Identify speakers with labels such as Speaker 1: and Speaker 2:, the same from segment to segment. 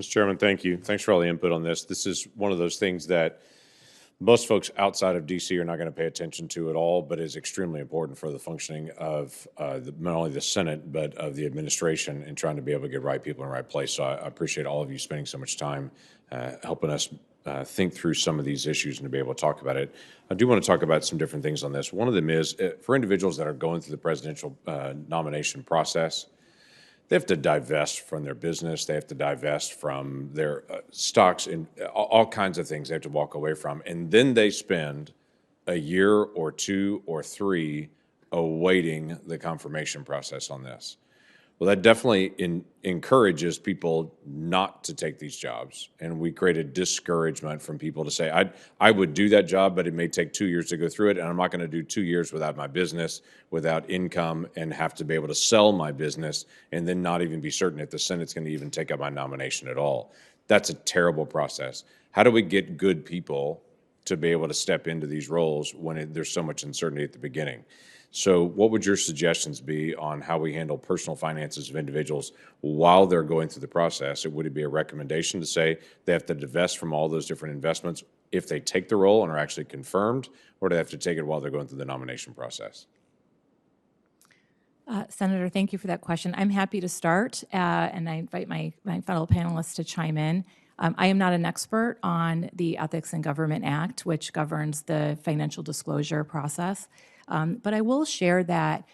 Speaker 1: Mr. Chairman, thank you. Thanks for all the input on this. This is one of those things that most folks outside of D.C. are not going to pay attention to at all, but is extremely important for the functioning of not only the Senate, but of the administration in trying to be able to get right people in the right place. So I appreciate all of you spending so much time helping us think through some of these issues and to be able to talk about it. I do want to talk about some different things on this. One of them is for individuals that are going through the presidential nomination process, they have to divest from their business. They have to divest from their stocks and all kinds of things they have to walk away from. And then they spend a year or 2 or 3 awaiting the confirmation process on this. Well, that definitely encourages people not to take these jobs. And we create a discouragement from people to say, I would do that job, but it may take 2 years to go through it. And I'm not going to do 2 years without my business, without income, and have to be able to sell my business and then not even be certain if the Senate's going to even take up my nomination at all. That's a terrible process. How do we get good people to be able to step into these roles when there's so much uncertainty at the beginning? So what would your suggestions be on how we handle personal finances of individuals while they're going through the process? Would it be a recommendation to say they have to divest from all those different investments if they take the role and are actually confirmed, or do they have to take it while they're going through the nomination process?
Speaker 2: Senator, thank you for that question. I'm happy to start, and I invite my fellow panelists to chime in. I am not an expert on the Ethics in Government Act, which governs the financial disclosure process. But I will share that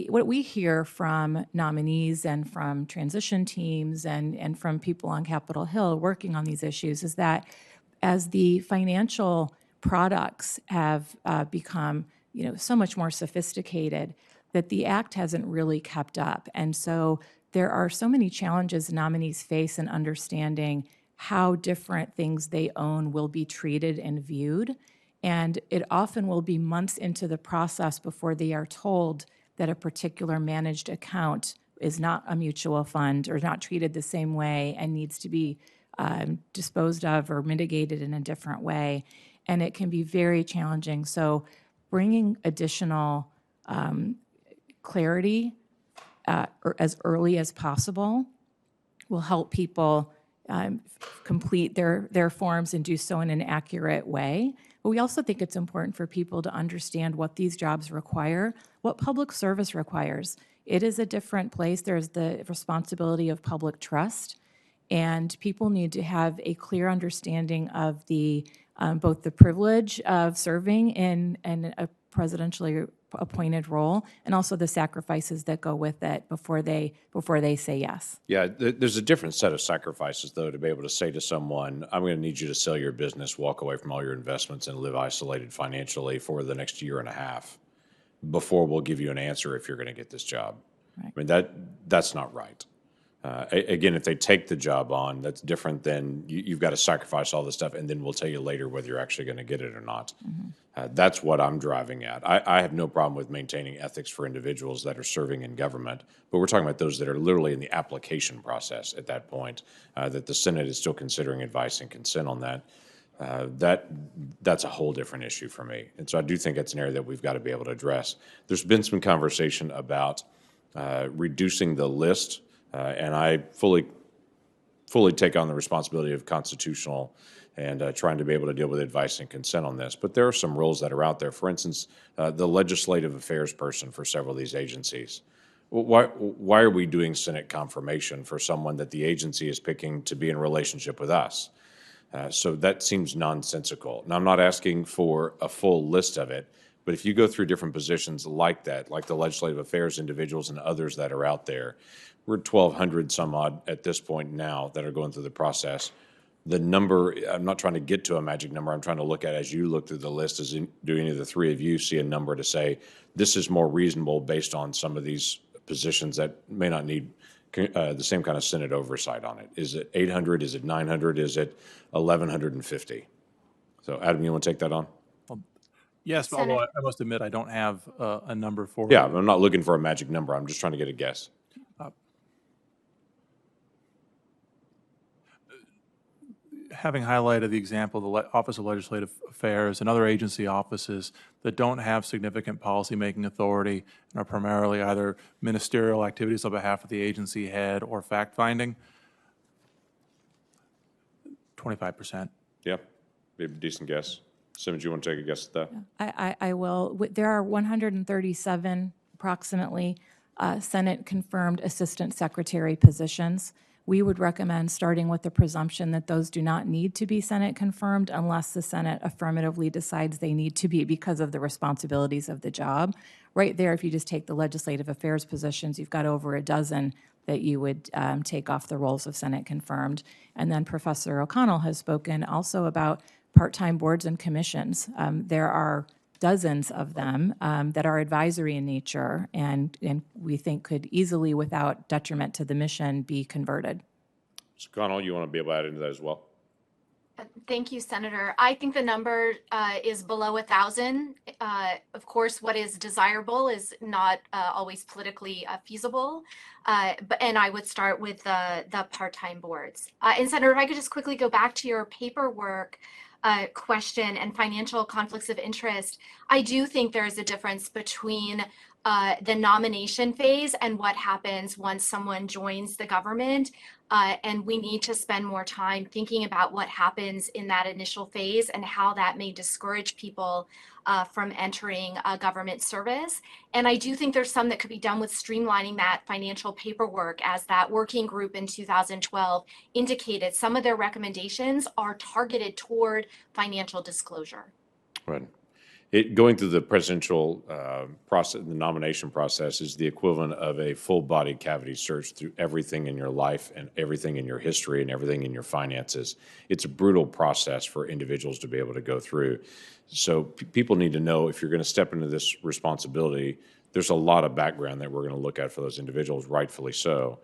Speaker 2: what we hear from nominees and from transition teams and from people on Capitol Hill working on these issues is that as the financial products have become so much more sophisticated, that the act hasn't really kept up. And so there are so many challenges nominees face in understanding how different things they own will be treated and viewed. And it often will be months into the process before they are told that a particular managed account is not a mutual fund or not treated the same way and needs to be disposed of or mitigated in a different way. And it can be very challenging. So bringing additional clarity as early as possible will help people complete their forms and do so in an accurate way. But we also think it's important for people to understand what these jobs require, what public service requires. It is a different place. There's the responsibility of public trust, and people need to have a clear understanding of the both the privilege of serving in a presidentially appointed role and also the sacrifices that go with it before they say yes.
Speaker 1: Yeah, there's a different set of sacrifices, though, to be able to say to someone, I'm going to need you to sell your business, walk away from all your investments, and live isolated financially for the next year and a half before we'll give you an answer if you're going to get this job. Right. I mean, that's not right. Again, if they take the job on, that's different than you've got to sacrifice all this stuff, and then we'll tell you later whether you're actually going to get it or not. Mm-hmm. That's what I'm driving at. I have no problem with maintaining ethics for individuals that are serving in government, but we're talking about those that are literally in the application process at that point, that the Senate is still considering advice and consent on that. That's a whole different issue for me. And so I do think it's an area that we've got to be able to address. There's been some conversation about reducing the list. And I fully take on the responsibility of constitutional and trying to be able to deal with advice and consent on this. But there are some rules that are out there. For instance, the legislative affairs person for several of these agencies. Why are we doing Senate confirmation for someone that the agency is picking to be in relationship with us? So that seems nonsensical. Now, I'm not asking for a full list of it, but if you go through different positions like that, like the legislative affairs individuals and others that are out there, we're 1,200 some odd at this point now that are going through the process. The number, I'm not trying to get to a magic number. I'm trying to look at, as you look through the list, do any of the three of you see a number to say, this is more reasonable based on some of these positions that may not need the same kind of Senate oversight on it? Is it 800? Is it 900? Is it 1,150? So Adam, you want to take that on?
Speaker 3: Yes, although I must admit I don't have a number for
Speaker 1: Yeah, I'm not looking for a magic number. I'm just trying to get a guess.
Speaker 3: Having highlighted the example of the Office of Legislative Affairs and other agency offices that don't have significant policymaking authority and are primarily either ministerial activities on behalf of the agency head or fact-finding, 25%.
Speaker 1: Yeah, be a decent guess. Simmons, you want to take a guess at that?
Speaker 2: I will. There are 137 approximately Senate confirmed assistant secretary positions. We would recommend starting with the presumption that those do not need to be Senate confirmed unless the Senate affirmatively decides they need to be because of the responsibilities of the job. Right there, if you just take the legislative affairs positions, you've got over a dozen that you would take off the rolls of Senate confirmed. And then Professor O'Connell has spoken also about part-time boards and commissions. There are dozens of them that are advisory in nature and we think could easily, without detriment to the mission, be converted.
Speaker 1: Mr. Connell, you want to be able to add into that as well?
Speaker 4: Thank you, Senator. I think the number is below 1,000. Of course, what is desirable is not always politically feasible. And I would start with the part-time boards. And Senator, if I could just quickly go back to your paperwork question and financial conflicts of interest, I do think there is a difference between the nomination phase and what happens once someone joins the government. And we need to spend more time thinking about what happens in that initial phase and how that may discourage people from entering government service. And I do think there's some that could be done with streamlining that financial paperwork, as that working group in 2012 indicated some of their recommendations are targeted toward financial disclosure.
Speaker 1: Right. Going through the presidential process, the nomination process, is the equivalent of a full-body cavity search through everything in your life and everything in your history and everything in your finances. It's a brutal process for individuals to be able to go through. So people need to know, if you're going to step into this responsibility, there's a lot of background that we're going to look at for those individuals, rightfully so.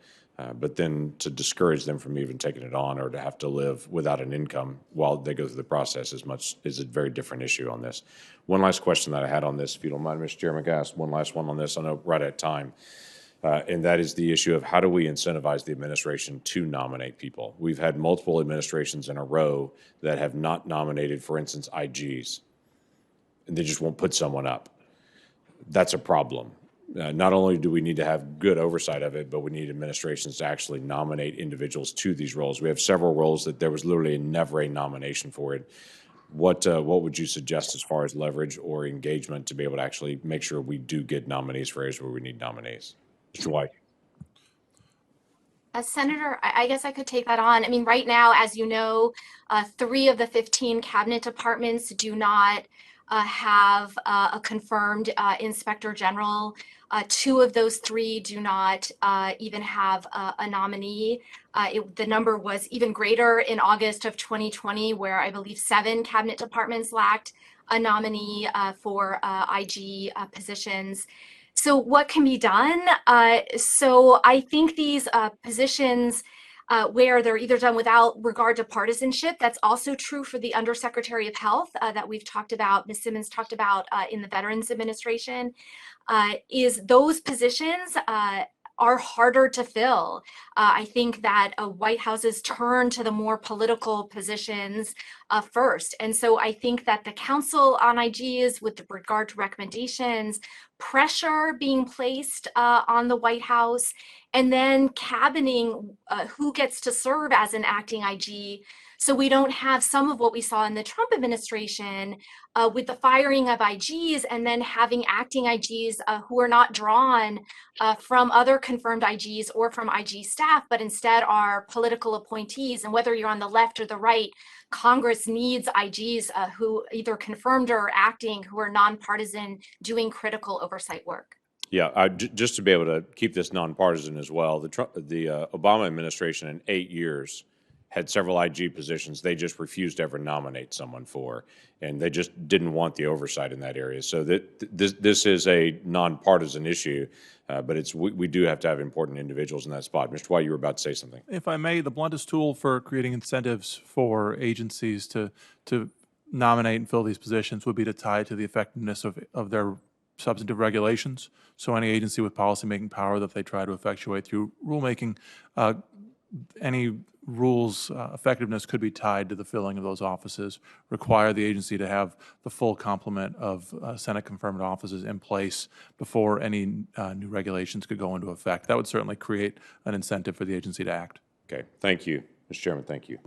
Speaker 1: But then to discourage them from even taking it on, or to have to live without an income while they go through the process, is a very different issue on this. One last question that I had on this, if you don't mind, Mr. Chairman, can I ask one last one on this? I know right at time. And that is the issue of how do we incentivize the administration to nominate people? We've had multiple administrations in a row that have not nominated, for instance, IGs, and they just won't put someone up. That's a problem. Not only do we need to have good oversight of it, but we need administrations to actually nominate individuals to these roles. We have several roles that there was literally never a nomination for it. What would you suggest as far as leverage or engagement to be able to actually make sure we do get nominees for areas where we need nominees? Mr. White.
Speaker 4: Senator, I guess I could take that on. I mean, right now, as you know, 3 of the 15 cabinet departments do not have a confirmed inspector general. 2 of those 3 do not even have a nominee. The number was even greater in August of 2020, where I believe 7 cabinet departments lacked a nominee for IG positions. So what can be done? So I think these positions where they're either done without regard to partisanship, that's also true for the Undersecretary of Health that we've talked about, Ms. Simmons talked about in the Veterans Administration, is those positions are harder to fill. I think that White Houses turn to the more political positions first. And so I think that the Council on IGs, with regard to recommendations, pressure being placed on the White House, and then cabining who gets to serve as an acting IG, so we don't have some of what we saw in the Trump administration with the firing of IGs and then having acting IGs who are not drawn from other confirmed IGs or from IG staff, but instead are political appointees. And whether you're on the left or the right, Congress needs IGs who either confirmed or acting, who are nonpartisan, doing critical oversight work.
Speaker 1: Yeah, just to be able to keep this nonpartisan as well, the Obama administration in 8 years had several IG positions they just refused to ever nominate someone for, and they just didn't want the oversight in that area. So this is a nonpartisan issue, but we do have to have important individuals in that spot. Mr. White, you were about to say something.
Speaker 3: If I may, the bluntest tool for creating incentives for agencies to nominate and fill these positions would be to tie to the effectiveness of their substantive regulations. So any agency with policymaking power that they try to effectuate through rulemaking, any rules effectiveness could be tied to the filling of those offices, require the agency to have the full complement of Senate confirmed offices in place before any new regulations could go into effect. That would certainly create an incentive for the agency to act.
Speaker 1: Okay, thank you. Mr. Chairman, thank you.